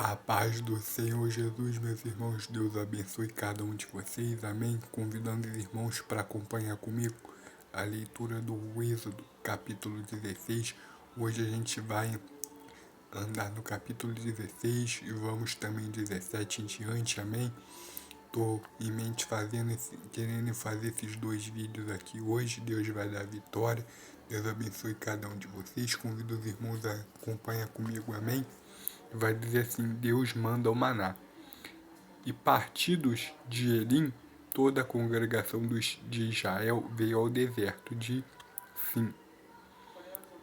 A paz do Senhor Jesus, meus irmãos, Deus abençoe cada um de vocês, amém? Convidando os irmãos para acompanhar comigo a leitura do Êxodo, capítulo 16. Hoje a gente vai andar no capítulo 16 e vamos também 17 em diante, amém? Estou em mente querendo fazer esses dois vídeos aqui hoje. Deus vai dar vitória. Deus abençoe cada um de vocês. Convido os irmãos a acompanhar comigo, amém? Vai dizer assim: Deus manda o maná. E partidos de Elim, toda a congregação de Israel veio ao deserto de Sim.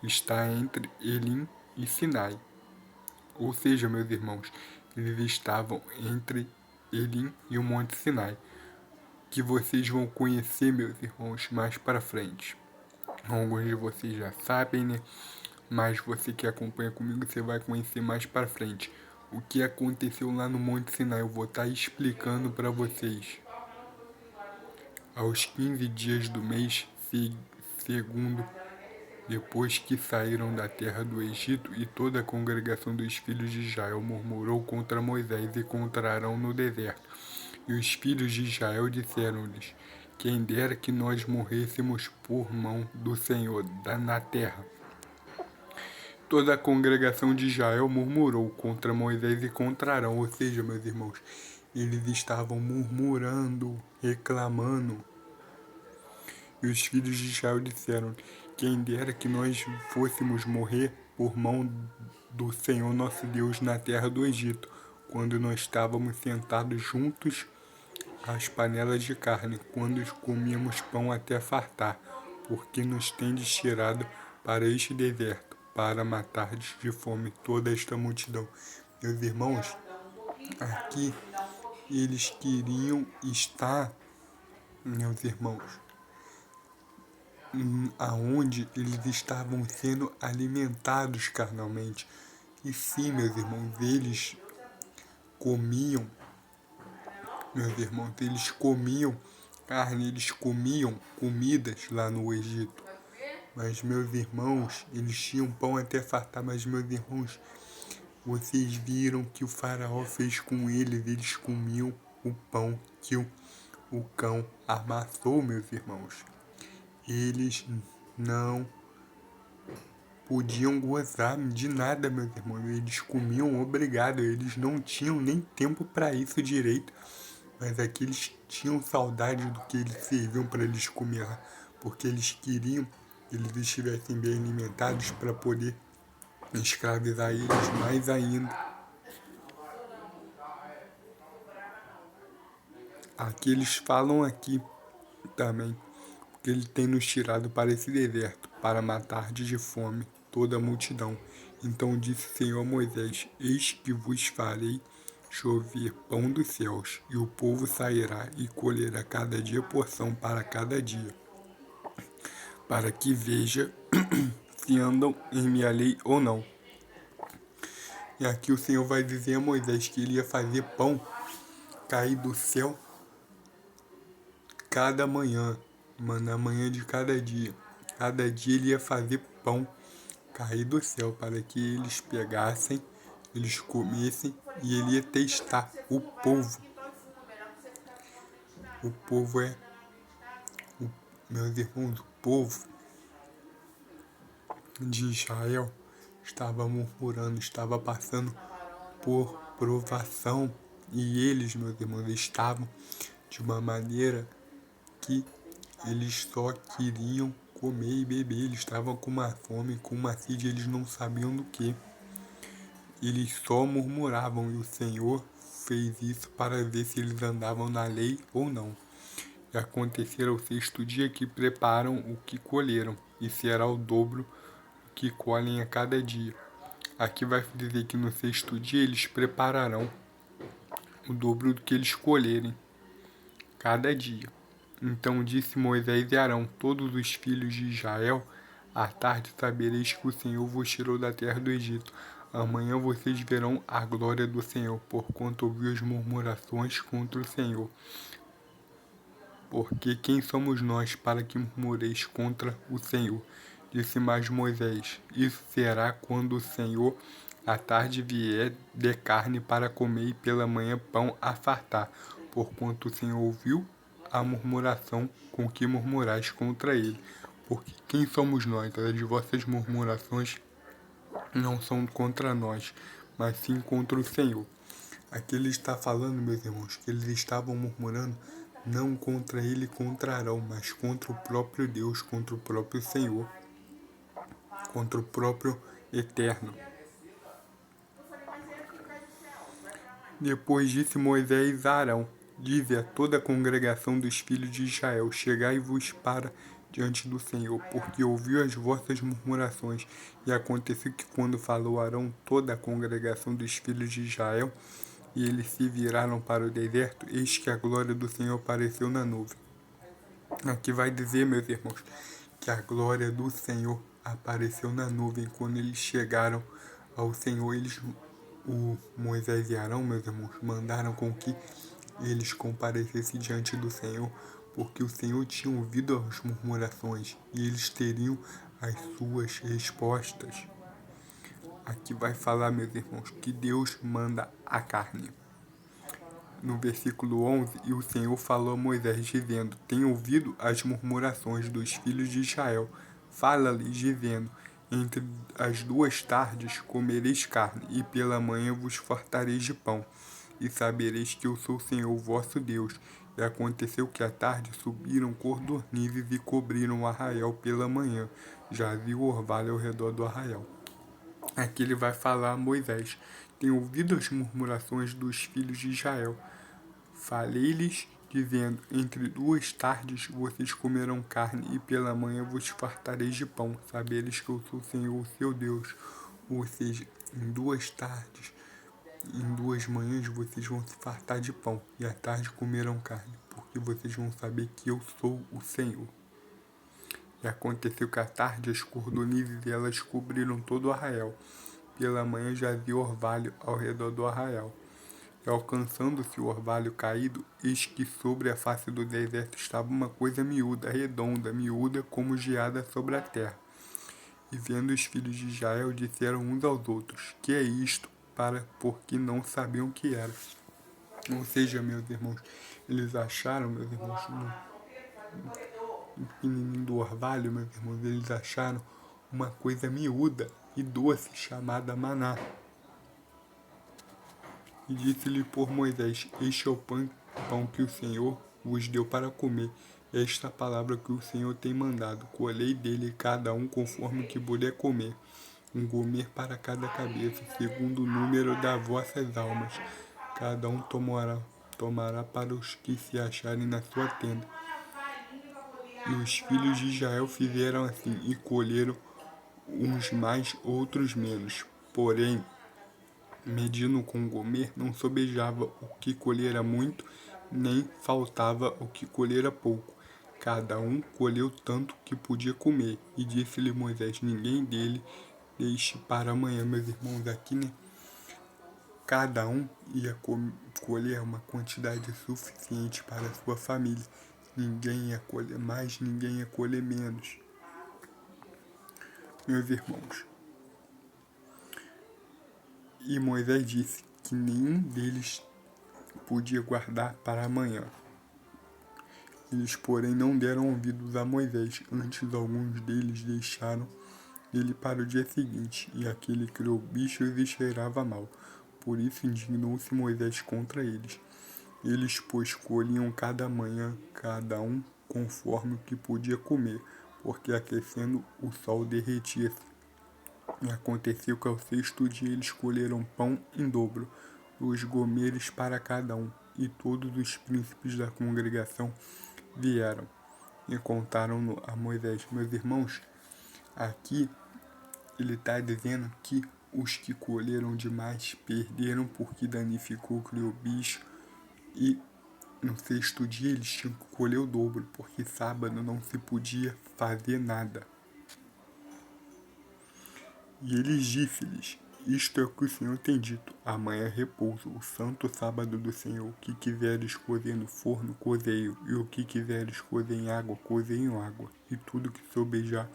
Está entre Elim e Sinai. Ou seja, meus irmãos, eles estavam entre Elim e o Monte Sinai, que vocês vão conhecer, meus irmãos, mais para frente. Alguns de vocês já sabem, né? Mas você que acompanha comigo, você vai conhecer mais para frente. O que aconteceu lá no Monte Sinai, eu vou estar explicando para vocês. Aos 15 dias do mês segundo, depois que saíram da terra do Egito, e toda a congregação dos filhos de Israel murmurou contra Moisés e contra Arão no deserto. E os filhos de Israel disseram-lhes: quem dera que nós morrêssemos por mão do Senhor na terra. Toda a congregação de Israel murmurou contra Moisés e contra Arão, ou seja, meus irmãos, eles estavam murmurando, reclamando. E os filhos de Israel disseram: quem dera que nós fôssemos morrer por mão do Senhor nosso Deus na terra do Egito, quando nós estávamos sentados juntos às panelas de carne, quando comíamos pão até fartar, porque nos tendes tirado para este deserto, para matardes de fome toda esta multidão. Meus irmãos, aqui eles queriam estar, meus irmãos, aonde eles estavam sendo alimentados carnalmente. E sim, meus irmãos, eles comiam, eles comiam carne, eles comiam comidas lá no Egito. Mas, meus irmãos, eles tinham pão até fartar, mas, meus irmãos, vocês viram que o faraó fez com eles comiam o pão que o cão amassou, meus irmãos. Eles não podiam gozar de nada, meus irmãos. Eles comiam obrigado, eles não tinham nem tempo para isso direito. Mas aqui eles tinham saudade do que eles serviam para eles comer lá, porque eles queriam que eles estivessem bem alimentados para poder escravizar eles mais ainda. Aqui eles falam aqui também que ele tem nos tirado para esse deserto, para matar de fome toda a multidão. Então disse o Senhor a Moisés: eis que vos farei chover pão dos céus, e o povo sairá e colherá cada dia porção para cada dia, para que veja se andam em minha lei ou não. E aqui o Senhor vai dizer a Moisés que ele ia fazer pão cair do céu cada manhã, na manhã de cada dia. Cada dia ele ia fazer pão cair do céu para que eles pegassem, eles comessem, e ele ia testar o povo. O povo meus irmãos, o povo de Israel estava murmurando, estava passando por provação, e eles, meus irmãos, estavam de uma maneira que eles só queriam comer e beber. Eles estavam com uma fome, com uma sede, eles não sabiam do que. Eles só murmuravam, e o Senhor fez isso para ver se eles andavam na lei ou não. E acontecerá o sexto dia que preparam o que colheram, e será o dobro do que colhem a cada dia. Aqui vai dizer que no sexto dia eles prepararão o dobro do que eles colherem cada dia. Então disse Moisés e Arão: todos os filhos de Israel, à tarde sabereis que o Senhor vos tirou da terra do Egito. Amanhã vocês verão a glória do Senhor, porquanto ouviu as murmurações contra o Senhor. Porque quem somos nós para que murmureis contra o Senhor? Disse mais Moisés: isso será quando o Senhor à tarde vier de carne para comer, e pela manhã pão a fartar, porquanto o Senhor ouviu a murmuração com que murmurais contra ele. Porque quem somos nós? As vossas murmurações não são contra nós, mas sim contra o Senhor. Aqui ele está falando, meus irmãos, que eles estavam murmurando não contra ele e contra Arão, mas contra o próprio Deus, contra o próprio Senhor, contra o próprio Eterno. Depois disse Moisés a Arão: dize a toda a congregação dos filhos de Israel: chegai-vos para diante do Senhor, porque ouviu as vossas murmurações. E aconteceu que, quando falou Arão, toda a congregação dos filhos de Israel, e eles se viraram para o deserto, eis que a glória do Senhor apareceu na nuvem. Aqui vai dizer, meus irmãos, que a glória do Senhor apareceu na nuvem quando eles chegaram ao Senhor. O Moisés e Arão, meus irmãos, mandaram com que eles comparecessem diante do Senhor, porque o Senhor tinha ouvido as murmurações e eles teriam as suas respostas. Aqui vai falar, meus irmãos, que Deus manda a carne. No versículo 11, e o Senhor falou a Moisés, dizendo: tenho ouvido as murmurações dos filhos de Israel. Fala-lhes, dizendo: entre as 2 tardes comereis carne, e pela manhã vos fartareis de pão. E sabereis que eu sou o Senhor vosso Deus. E aconteceu que à tarde subiram codornizes e cobriram o arraial pela manhã. Jazia o orvalho ao redor do arraial. Aqui ele vai falar a Moisés: tenho ouvido as murmurações dos filhos de Israel. Falei-lhes, dizendo: entre 2 tardes vocês comerão carne, e pela manhã vos fartareis de pão. Sabereis que eu sou o Senhor, o seu Deus. Ou seja, em 2 tardes, em 2 manhãs vocês vão se fartar de pão, e à tarde comerão carne, porque vocês vão saber que eu sou o Senhor. E aconteceu que à tarde as cordonizes elas cobriram todo o arraial. Pela manhã jazia orvalho ao redor do arraial. E alcançando-se o orvalho caído, eis que sobre a face do deserto estava uma coisa miúda, redonda, miúda como geada sobre a terra. E vendo os filhos de Israel, disseram uns aos outros: que é isto? Porque não sabiam o que era. Ou seja, meus irmãos, eles acharam, meus irmãos, no pequenininho do orvalho, meus irmãos, eles acharam uma coisa miúda e doce chamada maná. E disse-lhe por Moisés: este é o pão que o Senhor vos deu para comer. Esta palavra que o Senhor tem mandado: colhei dele cada um conforme o que puder comer, um gomer para cada cabeça, segundo o número das vossas almas. Cada um tomará para os que se acharem na sua tenda. E os filhos de Israel fizeram assim, e colheram uns mais, outros menos. Porém, medindo com gomer, não sobejava o que colhera muito, nem faltava o que colhera pouco. Cada um colheu tanto que podia comer. E disse-lhe Moisés: ninguém dele deixe para amanhã. Meus irmãos, aqui, né? Cada um ia colher uma quantidade suficiente para a sua família. Ninguém ia colher mais, ninguém ia colher menos. Meus irmãos, e Moisés disse que nenhum deles podia guardar para amanhã. Eles, porém, não deram ouvidos a Moisés. Antes, alguns deles deixaram ele para o dia seguinte, e aquele criou bichos e cheirava mal. Por isso indignou-se Moisés contra eles. Eles, pois, colhiam cada manhã, cada um conforme o que podia comer, porque aquecendo o sol derretia-se. E aconteceu que ao 6º dia eles colheram pão em dobro, 2 gomeres para cada um, e todos os príncipes da congregação vieram e contaram a Moisés. Meus irmãos, aqui ele está dizendo que os que colheram demais perderam porque danificou, criou bicho, e no 6º dia eles tinham que colher o dobro, porque sábado não se podia fazer nada. E eles disse-lhes: isto é o que o Senhor tem dito: amanhã é repouso, o santo sábado do Senhor. O que quiseres cozer no forno, cozei-o, e o que quiseres cozer em água, cozei em água. E tudo que sobejar,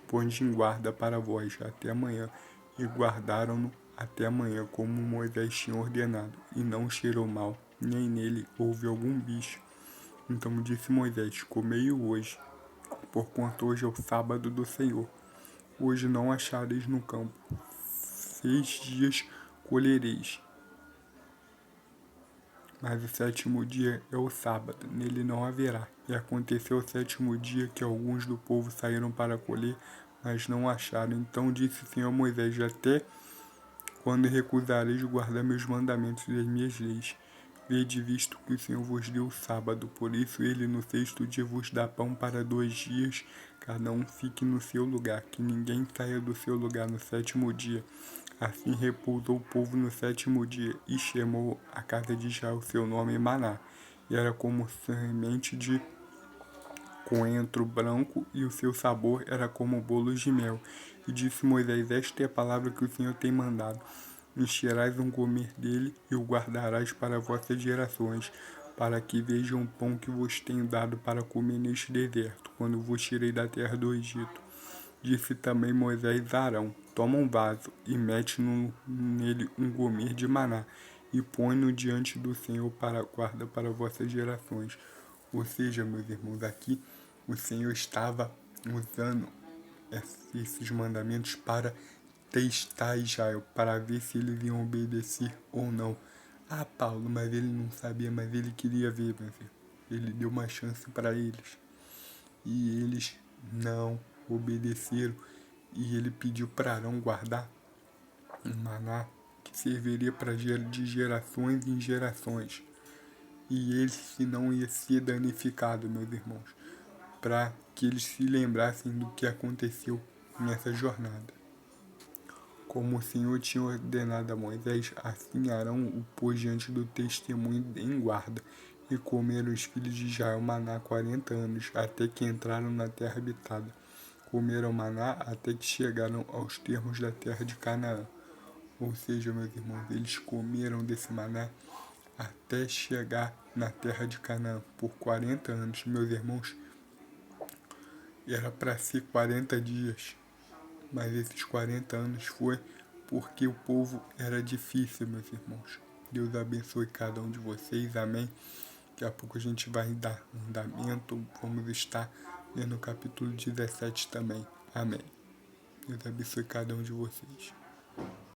ponde em guarda para vós até amanhã. E guardaram-no até amanhã, como Moisés tinha ordenado, e não cheirou mal, nem nele houve algum bicho. Então disse Moisés: Comei-o hoje, porquanto hoje é o sábado do Senhor. Hoje não achareis no campo. 6 dias colhereis, mas o sétimo dia é o sábado, nele não haverá. E aconteceu o sétimo dia que alguns do povo saíram para colher, mas não acharam. Então disse o Senhor a Moisés: Até quando recusareis guardar meus mandamentos e as minhas leis? Vede, visto que o Senhor vos deu o sábado, por isso ele no sexto dia vos dá pão para 2 dias, cada um fique no seu lugar, que ninguém saia do seu lugar no sétimo dia. Assim repousou o povo no sétimo dia, e chamou a casa de Israel seu nome Maná, e era como semente de coentro branco, e o seu sabor era como bolos de mel. E disse Moisés: Esta é a palavra que o Senhor tem mandado. Encherás um gomer dele e o guardarás para vossas gerações, para que vejam o pão que vos tenho dado para comer neste deserto, quando vos tirei da terra do Egito. Disse também Moisés a Arão: Toma um vaso e mete nele um gomer de maná, e põe-no diante do Senhor para guarda para vossas gerações. Ou seja, meus irmãos, aqui o Senhor estava usando esses mandamentos para testar Israel, para ver se eles iam obedecer ou não. Ah, Paulo, mas ele não sabia, mas ele queria ver, meu filho. Ele deu uma chance para eles. E eles não obedeceram. E ele pediu para Arão guardar um maná que serviria para de gerações em gerações. E esse não ia ser danificado, meus irmãos, para que eles se lembrassem do que aconteceu nessa jornada. Como o Senhor tinha ordenado a Moisés, assim Arão o pôs diante do testemunho em guarda, e comeram os filhos de Israel maná 40 anos, até que entraram na terra habitada. Comeram maná até que chegaram aos termos da terra de Canaã. Ou seja, meus irmãos, eles comeram desse maná até chegar na terra de Canaã por 40 anos. Meus irmãos, era para ser 40 dias, mas esses 40 anos foi porque o povo era difícil, meus irmãos. Deus abençoe cada um de vocês, amém. Daqui a pouco a gente vai dar andamento, vamos estar lendo o capítulo 17 também, amém. Deus abençoe cada um de vocês.